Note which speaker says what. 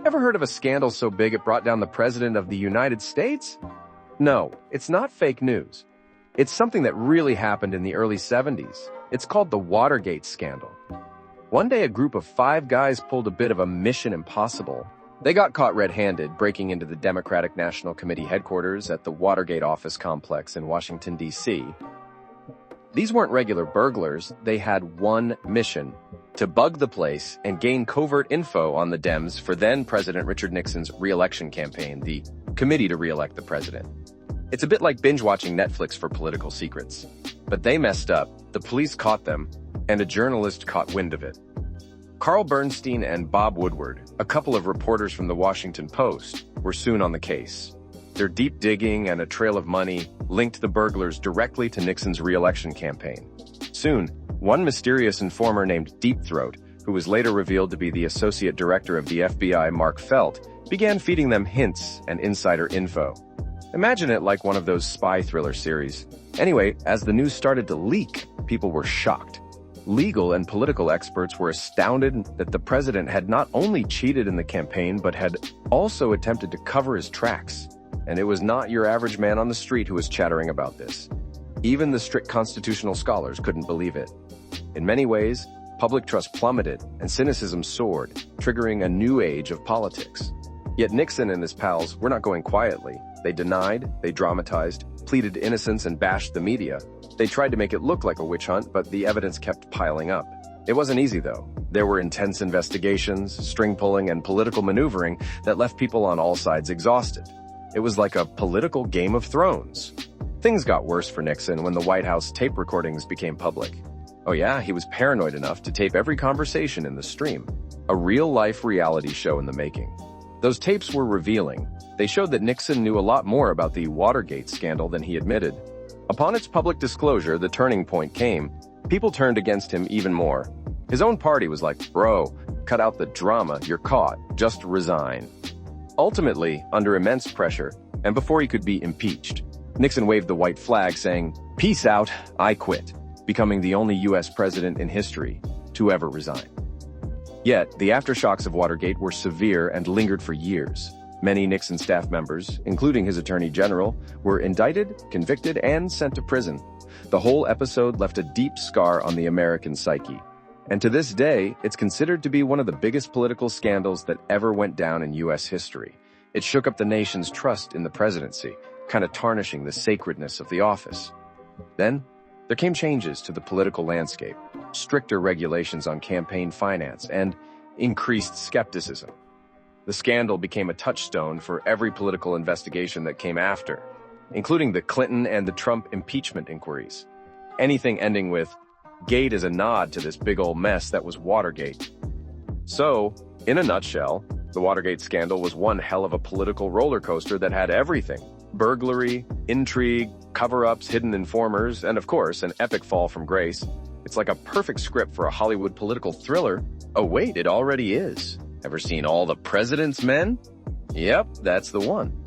Speaker 1: Ever heard of a scandal so big it brought down the President of the United States? No, it's not fake news. It's something that really happened in the early 70s. It's called the Watergate scandal. One day, a group of 5 guys pulled a bit of a mission impossible. They got caught red-handed breaking into the Democratic National Committee headquarters at the Watergate office complex in Washington, D.C. These weren't regular burglars. They had one mission: to bug the place and gain covert info on the Dems for then President Richard Nixon's re-election campaign, the Committee to Re-elect the President. It's a bit like binge-watching Netflix for political secrets. But they messed up, the police caught them, and a journalist caught wind of it. Carl Bernstein and Bob Woodward, a couple of reporters from the Washington Post, were soon on the case. Their deep digging and a trail of money linked the burglars directly to Nixon's re-election campaign. Soon, one mysterious informer named Deep Throat, who was later revealed to be the associate director of the FBI, Mark Felt, began feeding them hints and insider info. Imagine it like one of those spy thriller series. Anyway, as the news started to leak, people were shocked. Legal and political experts were astounded that the president had not only cheated in the campaign, but had also attempted to cover his tracks. And it was not your average man on the street who was chattering about this. Even the strict constitutional scholars couldn't believe it. In many ways, public trust plummeted and cynicism soared, triggering a new age of politics. Yet Nixon and his pals were not going quietly. They denied, they dramatized, pleaded innocence, and bashed the media. They tried to make it look like a witch hunt, but the evidence kept piling up. It wasn't easy, though. There were intense investigations, string pulling, and political maneuvering that left people on all sides exhausted. It was like a political Game of Thrones. Things got worse for Nixon when the White House tape recordings became public. Oh yeah, he was paranoid enough to tape every conversation in the stream. A real-life reality show in the making. Those tapes were revealing. They showed that Nixon knew a lot more about the Watergate scandal than he admitted. Upon its public disclosure, the turning point came. People turned against him even more. His own party was like, "Bro, cut out the drama, you're caught, just resign." Ultimately, under immense pressure, and before he could be impeached, Nixon waved the white flag saying, "Peace out, I quit," becoming the only U.S. president in history to ever resign. Yet, the aftershocks of Watergate were severe and lingered for years. Many Nixon staff members, including his attorney general, were indicted, convicted, and sent to prison. The whole episode left a deep scar on the American psyche. And to this day, it's considered to be one of the biggest political scandals that ever went down in U.S. history. It shook up the nation's trust in the presidency, kind of tarnishing the sacredness of the office. Then, there came changes to the political landscape, stricter regulations on campaign finance, and increased skepticism. The scandal became a touchstone for every political investigation that came after, including the Clinton and the Trump impeachment inquiries. Anything ending with "Gate" is a nod to this big old mess that was Watergate. So, in a nutshell, the Watergate scandal was one hell of a political roller coaster that had everything: burglary, intrigue, cover-ups, hidden informers, and of course, an epic fall from grace. It's like a perfect script for a Hollywood political thriller. Oh wait, it already is. Ever seen All the President's Men? Yep, that's the one.